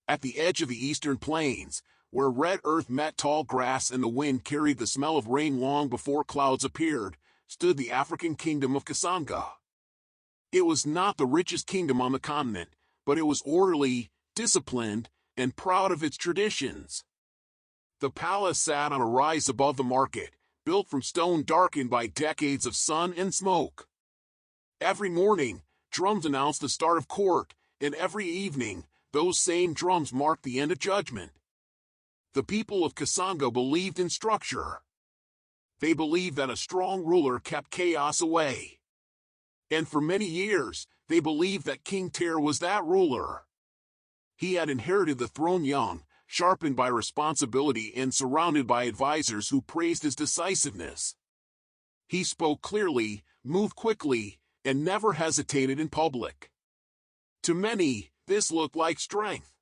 At the edge of the eastern plains, where red earth met tall grass and the wind carried the smell of rain long before clouds appeared, stood the African kingdom of Kasanga. It was not the richest kingdom on the continent, but it was orderly, disciplined, and proud of its traditions. The palace sat on a rise above the market, built from stone darkened by decades of sun and smoke. Every morning, drums announced the start of court, and every evening, those same drums marked the end of judgment. The people of Kasanga believed in structure. They believed that a strong ruler kept chaos away. And for many years, they believed that King Tare was that ruler. He had inherited the throne young, sharpened by responsibility and surrounded by advisors who praised his decisiveness. He spoke clearly, moved quickly, and never hesitated in public. To many, this looked like strength.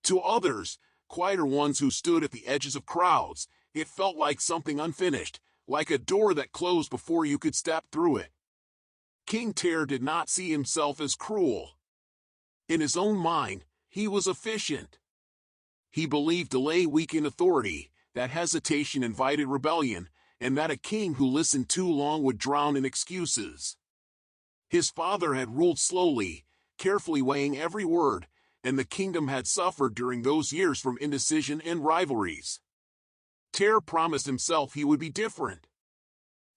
To others, quieter ones who stood at the edges of crowds, it felt like something unfinished, like a door that closed before you could step through it. King Tare did not see himself as cruel. In his own mind, he was efficient. He believed delay weakened authority, that hesitation invited rebellion, and that a king who listened too long would drown in excuses. His father had ruled slowly, carefully weighing every word, and the kingdom had suffered during those years from indecision and rivalries. Tare promised himself he would be different.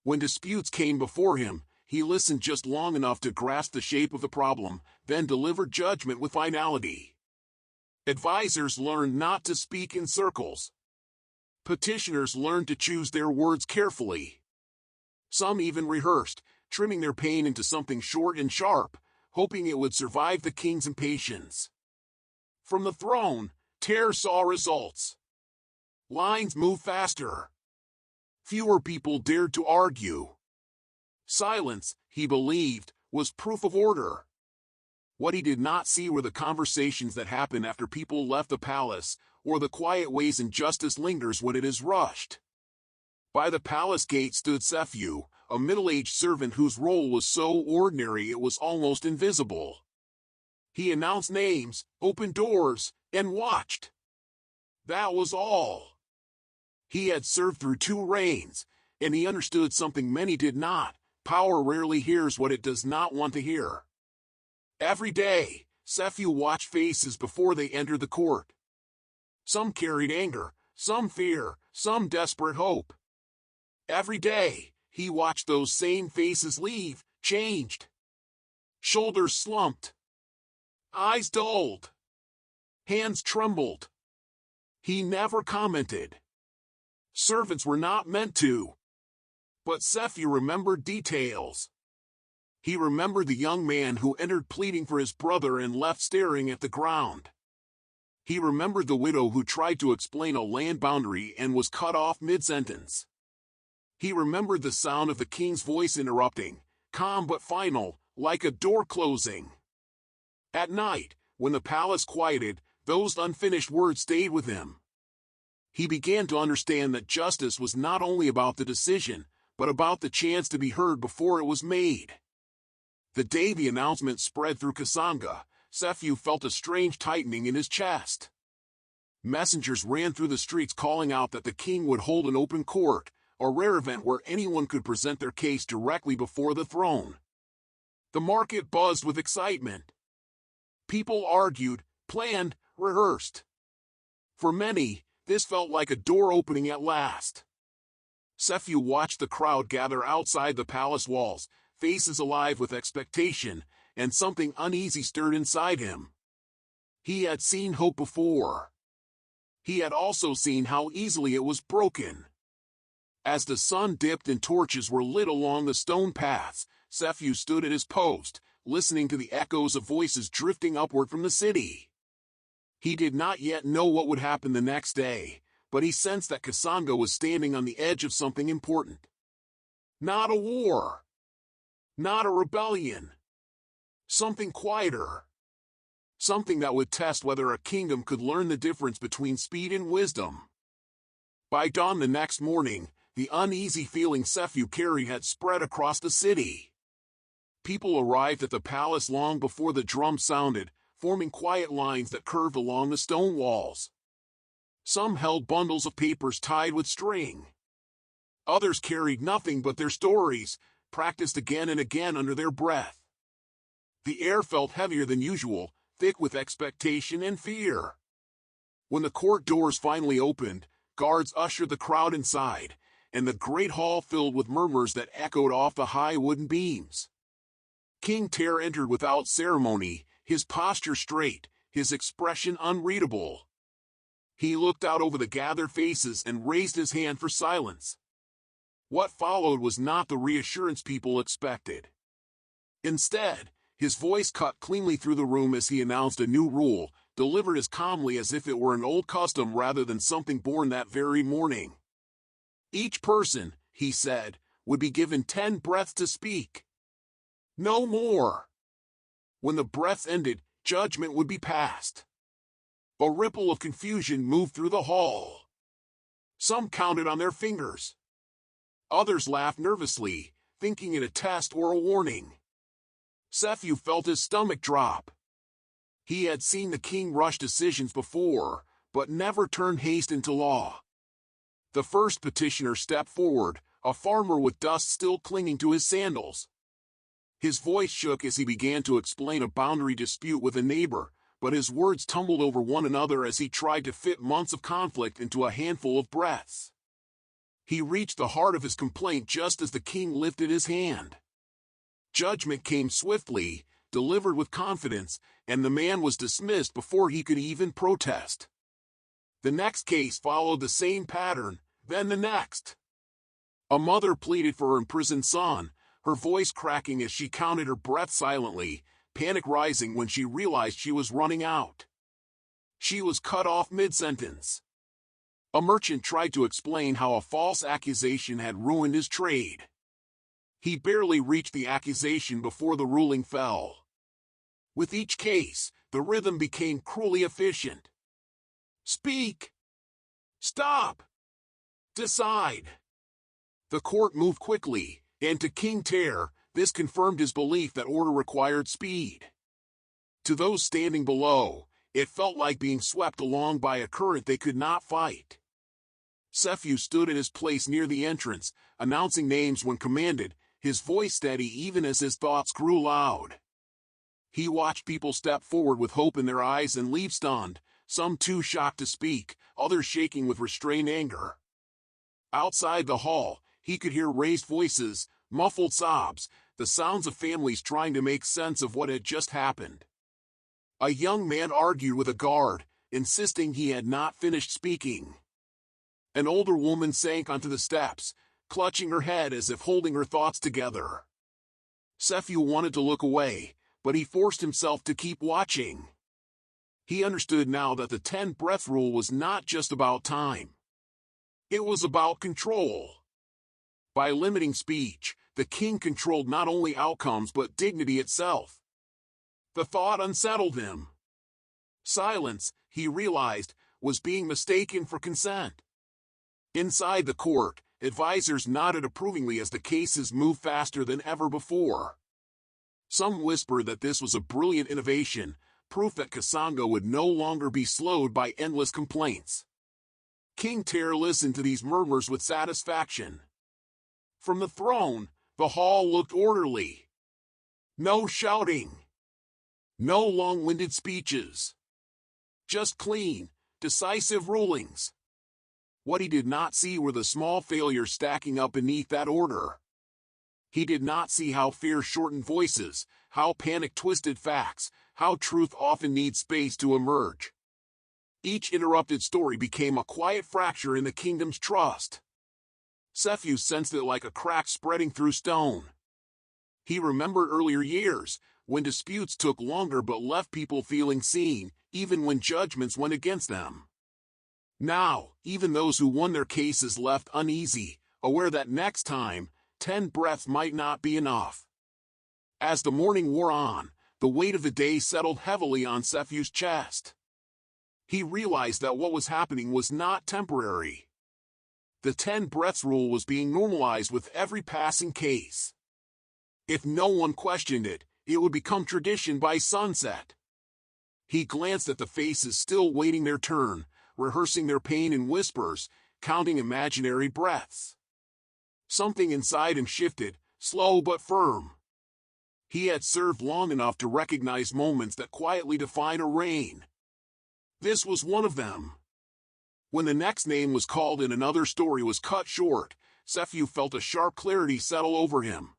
When disputes came before him, he listened just long enough to grasp the shape of the problem, then delivered judgment with finality. Advisors learned not to speak in circles. Petitioners learned to choose their words carefully. Some even rehearsed, trimming their pain into something short and sharp, hoping it would survive the king's impatience. From the throne, Tare saw results. Lines moved faster. Fewer people dared to argue. Silence, he believed, was proof of order. What he did not see were the conversations that happen after people left the palace, or the quiet ways injustice lingers when it is rushed. By the palace gate stood Sephew, a middle-aged servant whose role was so ordinary it was almost invisible. He announced names, opened doors, and watched. That was all. He had served through 2 reigns, and he understood something many did not: power rarely hears what it does not want to hear. Every day, Sephew watched faces before they entered the court. Some carried anger, some fear, some desperate hope. Every day, he watched those same faces leave, changed. Shoulders slumped. Eyes dulled. Hands trembled. He never commented. Servants were not meant to. But Sephew remembered details. He remembered the young man who entered pleading for his brother and left staring at the ground. He remembered the widow who tried to explain a land boundary and was cut off mid-sentence. He remembered the sound of the king's voice interrupting, calm but final, like a door closing. At night, when the palace quieted, those unfinished words stayed with him. He began to understand that justice was not only about the decision, but about the chance to be heard before it was made. The day the announcement spread through Kasanga, Sephew felt a strange tightening in his chest. Messengers ran through the streets calling out that the king would hold an open court, a rare event where anyone could present their case directly before the throne. The market buzzed with excitement. People argued, planned, rehearsed. For many, this felt like a door opening at last. Sephew watched the crowd gather outside the palace walls, faces alive with expectation, and something uneasy stirred inside him. He had seen hope before. He had also seen how easily it was broken. As the sun dipped and torches were lit along the stone paths, Sephew stood at his post, listening to the echoes of voices drifting upward from the city. He did not yet know what would happen the next day, but he sensed that Kasanga was standing on the edge of something important. Not a war. Not a rebellion. Something quieter. Something that would test whether a kingdom could learn the difference between speed and wisdom. By dawn the next morning, the uneasy feeling Sephew carried had spread across the city. People arrived at the palace long before the drum sounded, forming quiet lines that curved along the stone walls. Some held bundles of papers tied with string. Others carried nothing but their stories, practiced again and again under their breath. The air felt heavier than usual, thick with expectation and fear. When the court doors finally opened, guards ushered the crowd inside, and the great hall filled with murmurs that echoed off the high wooden beams. King Tare entered without ceremony, his posture straight, his expression unreadable. He looked out over the gathered faces and raised his hand for silence. What followed was not the reassurance people expected. Instead, his voice cut cleanly through the room as he announced a new rule, delivered as calmly as if it were an old custom rather than something born that very morning. Each person, he said, would be given 10 breaths to speak. No more. When the breaths ended, judgment would be passed. A ripple of confusion moved through the hall. Some counted on their fingers. Others laughed nervously, thinking it a test or a warning. Sephew felt his stomach drop. He had seen the king rush decisions before, but never turn haste into law. The first petitioner stepped forward, a farmer with dust still clinging to his sandals. His voice shook as he began to explain a boundary dispute with a neighbor, but his words tumbled over one another as he tried to fit months of conflict into a handful of breaths. He reached the heart of his complaint just as the king lifted his hand. Judgment came swiftly, delivered with confidence, and the man was dismissed before he could even protest. The next case followed the same pattern, then the next. A mother pleaded for her imprisoned son, her voice cracking as she counted her breath silently, panic rising when she realized she was running out. She was cut off mid-sentence. A merchant tried to explain how a false accusation had ruined his trade. He barely reached the accusation before the ruling fell. With each case, the rhythm became cruelly efficient. Speak! Stop! Decide! The court moved quickly, and to King Tare, this confirmed his belief that order required speed. To those standing below, it felt like being swept along by a current they could not fight. Sephew stood in his place near the entrance, announcing names when commanded, his voice steady even as his thoughts grew loud. He watched people step forward with hope in their eyes and leave stunned, some too shocked to speak, others shaking with restrained anger. Outside the hall, he could hear raised voices, muffled sobs, the sounds of families trying to make sense of what had just happened. A young man argued with a guard, insisting he had not finished speaking. An older woman sank onto the steps, clutching her head as if holding her thoughts together. Sephew wanted to look away, but he forced himself to keep watching. He understood now that the 10-breath rule was not just about time. It was about control. By limiting speech, the king controlled not only outcomes but dignity itself. The thought unsettled him. Silence, he realized, was being mistaken for consent. Inside the court, advisors nodded approvingly as the cases moved faster than ever before. Some whispered that this was a brilliant innovation, proof that Kasanga would no longer be slowed by endless complaints. King Tare listened to these murmurs with satisfaction. From the throne, the hall looked orderly. No shouting. No long-winded speeches. Just clean, decisive rulings. What he did not see were the small failures stacking up beneath that order. He did not see how fear shortened voices, how panic twisted facts, how truth often needs space to emerge. Each interrupted story became a quiet fracture in the kingdom's trust. Sephew sensed it like a crack spreading through stone. He remembered earlier years, when disputes took longer but left people feeling seen, even when judgments went against them. Now, even those who won their cases left uneasy, aware that next time, 10 breaths might not be enough. As the morning wore on, the weight of the day settled heavily on Sephew's chest. He realized that what was happening was not temporary. The 10 breaths rule was being normalized with every passing case. If no one questioned it, it would become tradition by sunset. He glanced at the faces still waiting their turn, rehearsing their pain in whispers, counting imaginary breaths. Something inside him shifted, slow but firm. He had served long enough to recognize moments that quietly define a reign. This was one of them. When the next name was called and another story was cut short, Sephew felt a sharp clarity settle over him.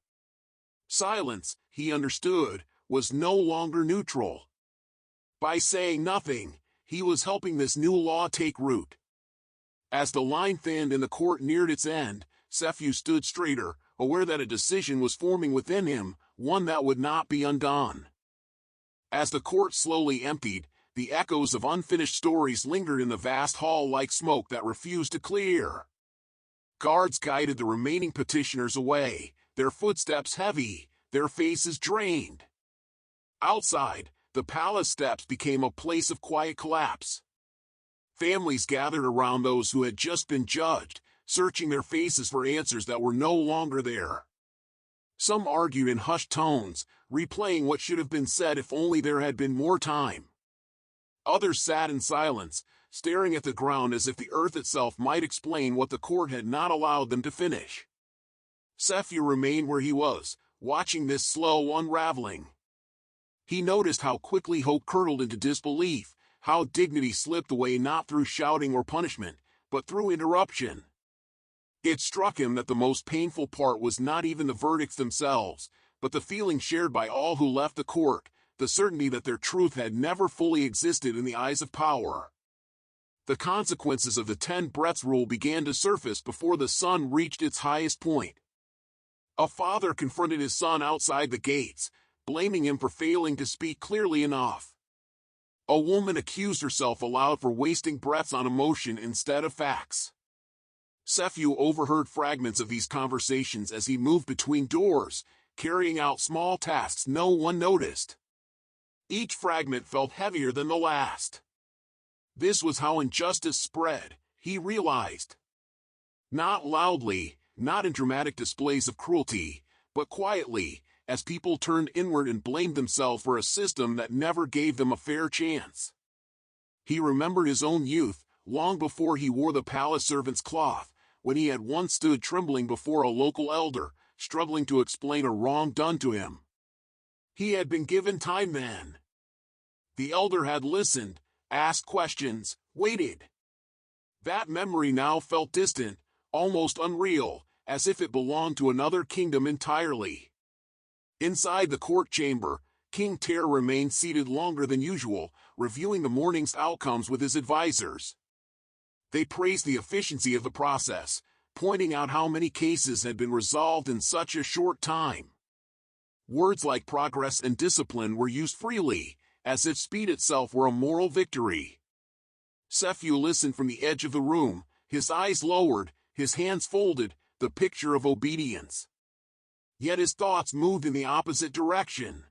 Silence, he understood, was no longer neutral. By saying nothing, he was helping this new law take root. As the line thinned and the court neared its end, Sephew stood straighter, aware that a decision was forming within him, one that would not be undone. As the court slowly emptied, the echoes of unfinished stories lingered in the vast hall like smoke that refused to clear. Guards guided the remaining petitioners away, their footsteps heavy, their faces drained. Outside, the palace steps became a place of quiet collapse. Families gathered around those who had just been judged, searching their faces for answers that were no longer there. Some argued in hushed tones, replaying what should have been said if only there had been more time. Others sat in silence, staring at the ground as if the earth itself might explain what the court had not allowed them to finish. Sephew remained where he was, watching this slow unraveling. He noticed how quickly hope curdled into disbelief, how dignity slipped away not through shouting or punishment, but through interruption. It struck him that the most painful part was not even the verdicts themselves, but the feeling shared by all who left the court, the certainty that their truth had never fully existed in the eyes of power. The consequences of the 10 breaths rule began to surface before the sun reached its highest point. A father confronted his son outside the gates, blaming him for failing to speak clearly enough. A woman accused herself aloud for wasting breaths on emotion instead of facts. Sephew overheard fragments of these conversations as he moved between doors, carrying out small tasks no one noticed. Each fragment felt heavier than the last. This was how injustice spread, he realized. Not loudly, not in dramatic displays of cruelty, but quietly, as people turned inward and blamed themselves for a system that never gave them a fair chance. He remembered his own youth, long before he wore the palace servant's cloth, when he had once stood trembling before a local elder, struggling to explain a wrong done to him. He had been given time then. The elder had listened, asked questions, waited. That memory now felt distant, almost unreal, as if it belonged to another kingdom entirely. Inside the court chamber, King Tare remained seated longer than usual, reviewing the morning's outcomes with his advisors. They praised the efficiency of the process, pointing out how many cases had been resolved in such a short time. Words like progress and discipline were used freely, as if speed itself were a moral victory. Sephew listened from the edge of the room, his eyes lowered, his hands folded, the picture of obedience. Yet his thoughts moved in the opposite direction.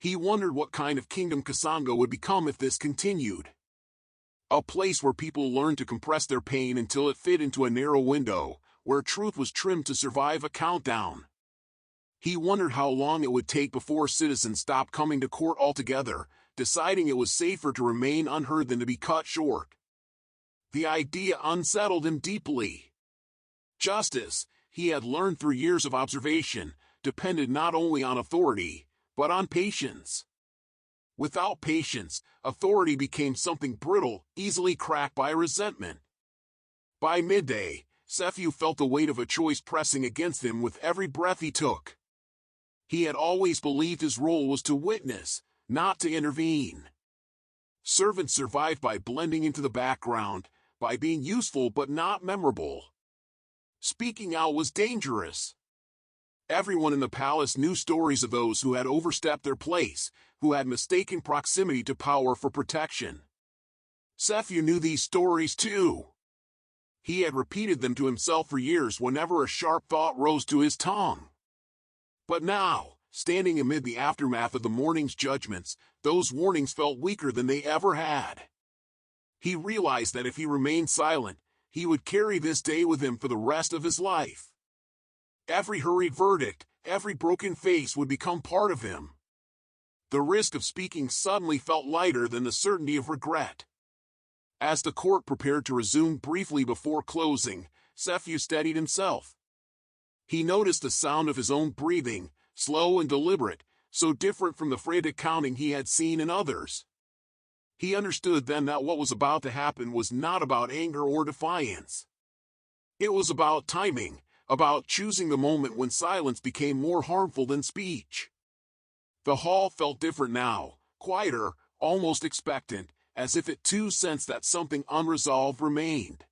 He wondered what kind of kingdom Kasanga would become if this continued. A place where people learned to compress their pain until it fit into a narrow window, where truth was trimmed to survive a countdown. He wondered how long it would take before citizens stopped coming to court altogether, deciding it was safer to remain unheard than to be cut short. The idea unsettled him deeply. Justice, he had learned through years of observation, depended not only on authority, but on patience. Without patience, authority became something brittle, easily cracked by resentment. By midday, Sephew felt the weight of a choice pressing against him with every breath he took. He had always believed his role was to witness, not to intervene. Servants survived by blending into the background, by being useful but not memorable. Speaking out was dangerous. Everyone in the palace knew stories of those who had overstepped their place, who had mistaken proximity to power for protection. Sephew knew these stories too. He had repeated them to himself for years whenever a sharp thought rose to his tongue. But now, standing amid the aftermath of the morning's judgments, those warnings felt weaker than they ever had. He realized that if he remained silent, he would carry this day with him for the rest of his life. Every hurried verdict, every broken face would become part of him. The risk of speaking suddenly felt lighter than the certainty of regret. As the court prepared to resume briefly before closing, Cepheus steadied himself. He noticed the sound of his own breathing, slow and deliberate, so different from the frantic counting he had seen in others. He understood then that what was about to happen was not about anger or defiance. It was about timing, about choosing the moment when silence became more harmful than speech. The hall felt different now, quieter, almost expectant, as if it too sensed that something unresolved remained.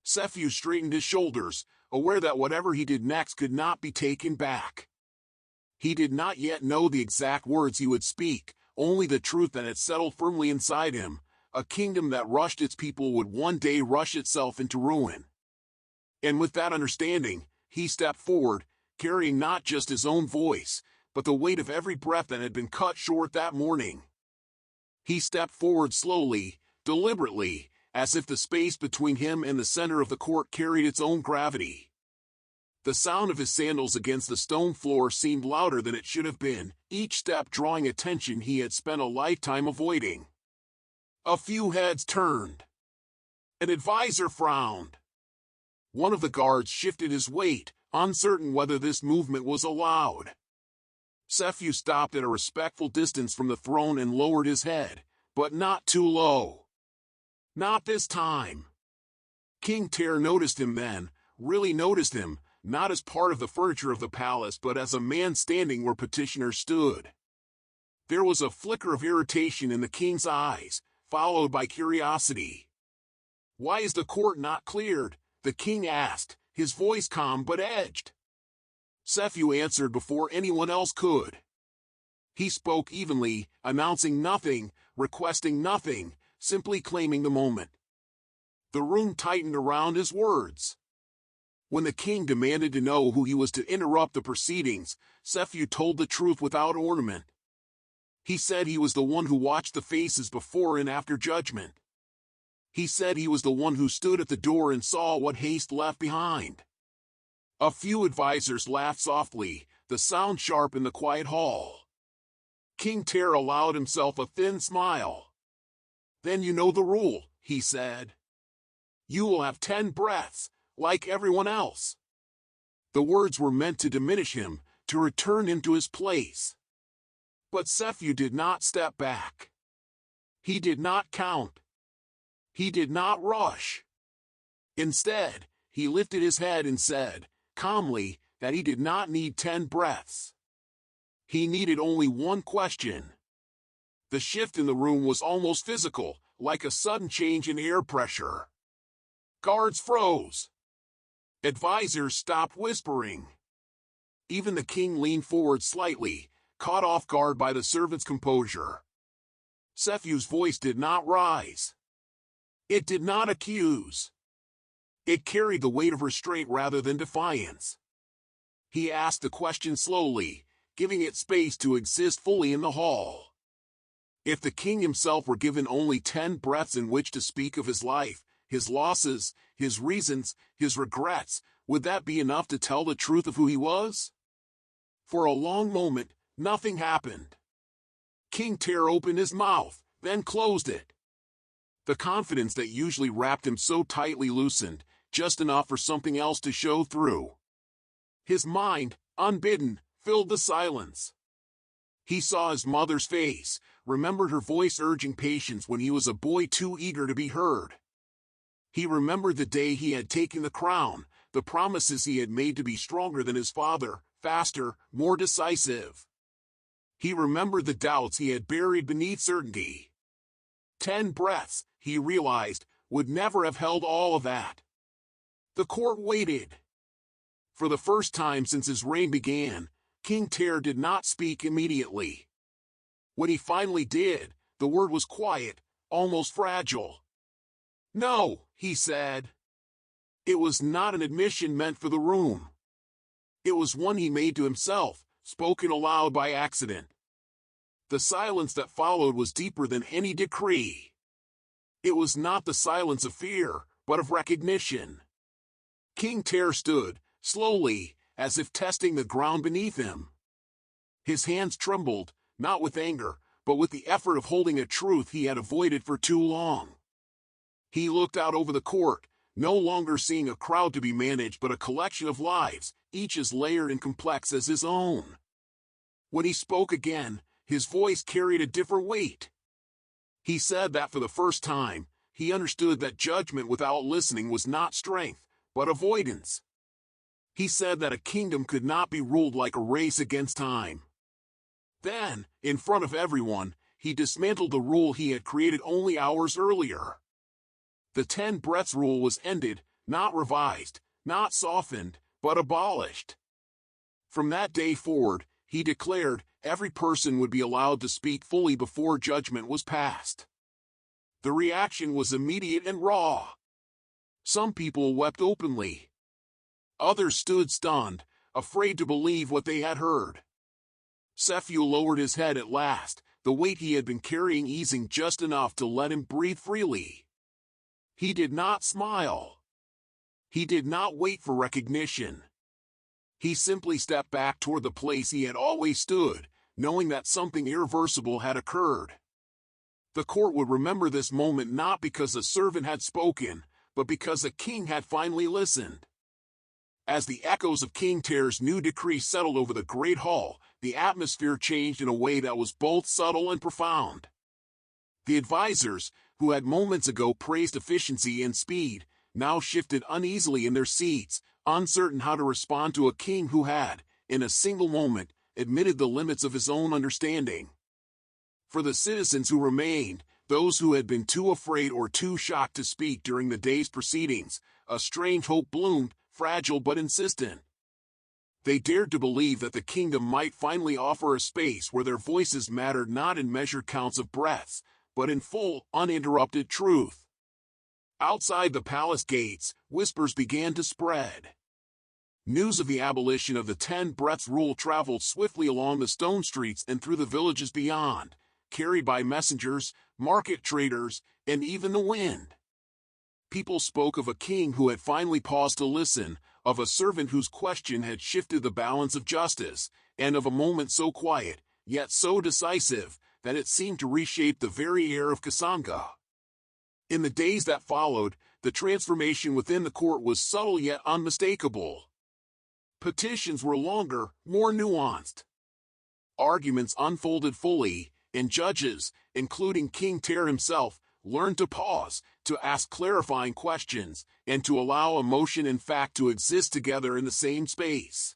Cepheus straightened his shoulders, aware that whatever he did next could not be taken back. He did not yet know the exact words he would speak, only the truth that had settled firmly inside him. A kingdom that rushed its people would one day rush itself into ruin. And with that understanding, he stepped forward, carrying not just his own voice, but the weight of every breath that had been cut short that morning. He stepped forward slowly, deliberately, as if the space between him and the center of the court carried its own gravity. The sound of his sandals against the stone floor seemed louder than it should have been, each step drawing attention he had spent a lifetime avoiding. A few heads turned. An advisor frowned. One of the guards shifted his weight, uncertain whether this movement was allowed. Cepheus stopped at a respectful distance from the throne and lowered his head, but not too low. Not this time. King Tare noticed him then, really noticed him, not as part of the furniture of the palace but as a man standing where petitioners stood. There was a flicker of irritation in the king's eyes, followed by curiosity. "Why is the court not cleared?" the king asked, his voice calm but edged. Cepheus answered before anyone else could. He spoke evenly, announcing nothing, requesting nothing, simply claiming the moment. The room tightened around his words. When the king demanded to know who he was to interrupt the proceedings, Cepheus told the truth without ornament. He said he was the one who watched the faces before and after judgment. He said he was the one who stood at the door and saw what haste left behind. A few advisors laughed softly, the sound sharp in the quiet hall. King Tare allowed himself a thin smile. "Then you know the rule," he said. "You will have 10 breaths, like everyone else." The words were meant to diminish him, to return him to his place. But Cepheus did not step back. He did not count. He did not rush. Instead, he lifted his head and said, calmly, that he did not need 10 breaths. He needed only one question. The shift in the room was almost physical, like a sudden change in air pressure. Guards froze. Advisors stopped whispering. Even the king leaned forward slightly, caught off guard by the servant's composure. Cepheus' voice did not rise. It did not accuse. It carried the weight of restraint rather than defiance. He asked the question slowly, giving it space to exist fully in the hall. If the king himself were given only 10 breaths in which to speak of his life, his losses, his reasons, his regrets, would that be enough to tell the truth of who he was? For a long moment, nothing happened. King Tare opened his mouth, then closed it. The confidence that usually wrapped him so tightly loosened, just enough for something else to show through. His mind, unbidden, filled the silence. He saw his mother's face, remembered her voice urging patience when he was a boy too eager to be heard. He remembered the day he had taken the crown, the promises he had made to be stronger than his father, faster, more decisive. He remembered the doubts he had buried beneath certainty. 10 breaths, he realized, would never have held all of that. The court waited. For the first time since his reign began, King Tare did not speak immediately. When he finally did, the word was quiet, almost fragile. "No," he said. It was not an admission meant for the room. It was one he made to himself, spoken aloud by accident. The silence that followed was deeper than any decree. It was not the silence of fear, but of recognition. King Tare stood, slowly, as if testing the ground beneath him. His hands trembled, not with anger, but with the effort of holding a truth he had avoided for too long. He looked out over the court, no longer seeing a crowd to be managed but a collection of lives, each as layered and complex as his own. When he spoke again, his voice carried a different weight. He said that for the first time, he understood that judgment without listening was not strength, but avoidance. He said that a kingdom could not be ruled like a race against time. Then, in front of everyone, he dismantled the rule he had created only hours earlier. The 10 breaths rule was ended, not revised, not softened, but abolished. From that day forward, he declared, every person would be allowed to speak fully before judgment was passed. The reaction was immediate and raw. Some people wept openly. Others stood stunned, afraid to believe what they had heard. Sephiu lowered his head at last, the weight he had been carrying easing just enough to let him breathe freely. He did not smile. He did not wait for recognition. He simply stepped back toward the place he had always stood, knowing that something irreversible had occurred. The court would remember this moment not because a servant had spoken, but because a king had finally listened. As the echoes of King Tare's new decree settled over the great hall, the atmosphere changed in a way that was both subtle and profound. The advisors, who had moments ago praised efficiency and speed, now shifted uneasily in their seats, uncertain how to respond to a king who had, in a single moment, admitted the limits of his own understanding. For the citizens who remained, those who had been too afraid or too shocked to speak during the day's proceedings, a strange hope bloomed, fragile but insistent. They dared to believe that the kingdom might finally offer a space where their voices mattered not in measured counts of breaths, but in full, uninterrupted truth. Outside the palace gates, whispers began to spread. News of the abolition of the 10 breaths rule traveled swiftly along the stone streets and through the villages beyond, carried by messengers, market traders, and even the wind. People spoke of a king who had finally paused to listen, of a servant whose question had shifted the balance of justice, and of a moment so quiet, yet so decisive, that it seemed to reshape the very air of Kasanga. In the days that followed, the transformation within the court was subtle yet unmistakable. Petitions were longer, more nuanced. Arguments unfolded fully, and judges, including King Tare himself, learned to pause, to ask clarifying questions, and to allow emotion and fact to exist together in the same space.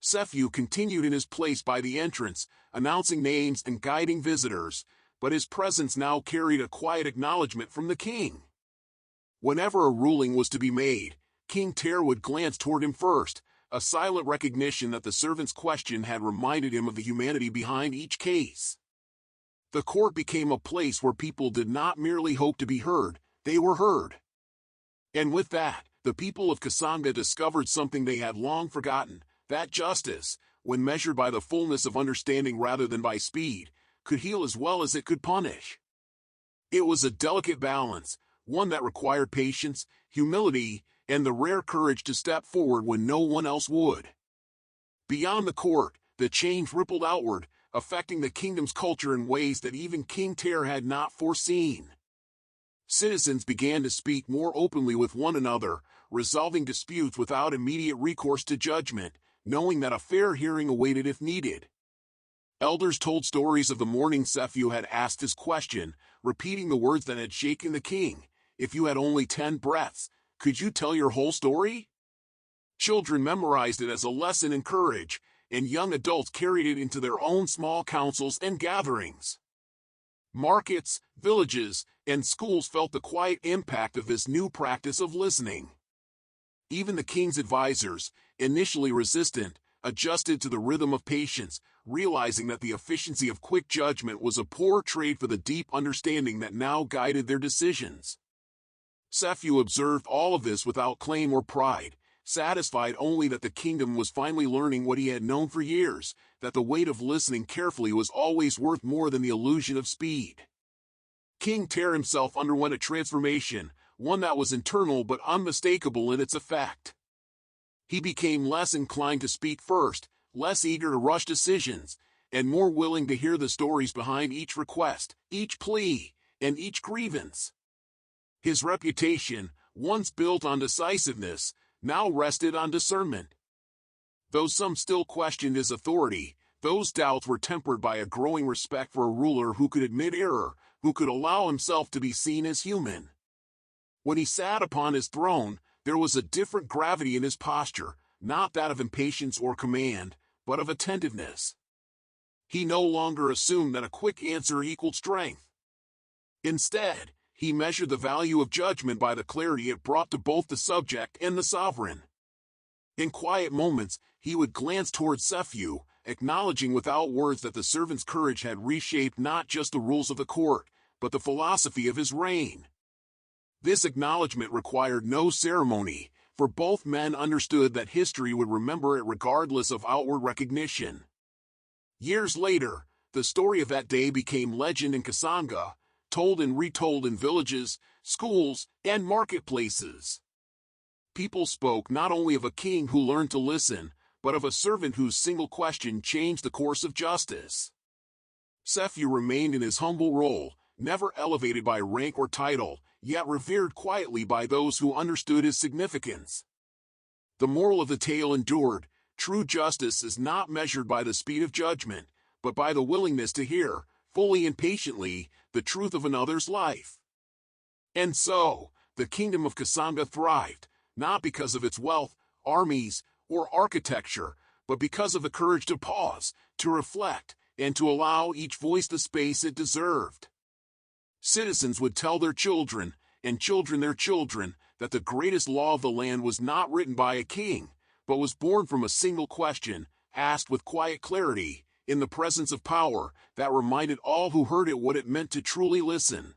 Sephiu continued in his place by the entrance, announcing names and guiding visitors, but his presence now carried a quiet acknowledgement from the king. Whenever a ruling was to be made, King Tare would glance toward him first, a silent recognition that the servant's question had reminded him of the humanity behind each case. The court became a place where people did not merely hope to be heard, they were heard. And with that, the people of Kasanga discovered something they had long forgotten, that justice, when measured by the fullness of understanding rather than by speed, could heal as well as it could punish. It was a delicate balance, one that required patience, humility, and the rare courage to step forward when no one else would. Beyond the court, the change rippled outward, affecting the kingdom's culture in ways that even King Tare had not foreseen. Citizens began to speak more openly with one another, resolving disputes without immediate recourse to judgment, knowing that a fair hearing awaited if needed. Elders told stories of the morning Sephiu had asked his question, repeating the words that had shaken the king. If you had only 10 breaths, could you tell your whole story? Children memorized it as a lesson in courage, and young adults carried it into their own small councils and gatherings. Markets, villages, and schools felt the quiet impact of this new practice of listening. Even the king's advisors, initially resistant, adjusted to the rhythm of patience, realizing that the efficiency of quick judgment was a poor trade for the deep understanding that now guided their decisions. Sephiu observed all of this without claim or pride, satisfied only that the kingdom was finally learning what he had known for years, that the weight of listening carefully was always worth more than the illusion of speed. King Tare himself underwent a transformation, one that was internal but unmistakable in its effect. He became less inclined to speak first, less eager to rush decisions, and more willing to hear the stories behind each request, each plea, and each grievance. His reputation, once built on decisiveness, now rested on discernment. Though some still questioned his authority, those doubts were tempered by a growing respect for a ruler who could admit error, who could allow himself to be seen as human. When he sat upon his throne, there was a different gravity in his posture, not that of impatience or command, but of attentiveness. He no longer assumed that a quick answer equaled strength. Instead, he measured the value of judgment by the clarity it brought to both the subject and the sovereign. In quiet moments, he would glance toward Sephiu, acknowledging without words that the servant's courage had reshaped not just the rules of the court, but the philosophy of his reign. This acknowledgement required no ceremony, for both men understood that history would remember it regardless of outward recognition. Years later, the story of that day became legend in Kasanga, told and retold in villages, schools, and marketplaces. People spoke not only of a king who learned to listen, but of a servant whose single question changed the course of justice. Sephiu remained in his humble role, never elevated by rank or title, yet revered quietly by those who understood his significance. The moral of the tale endured: true justice is not measured by the speed of judgment, but by the willingness to hear, fully and patiently, the truth of another's life. And so, the kingdom of Kasanga thrived, not because of its wealth, armies, or architecture, but because of the courage to pause, to reflect, and to allow each voice the space it deserved. Citizens would tell their children, and children their children, that the greatest law of the land was not written by a king, but was born from a single question, asked with quiet clarity, in the presence of power, that reminded all who heard it what it meant to truly listen.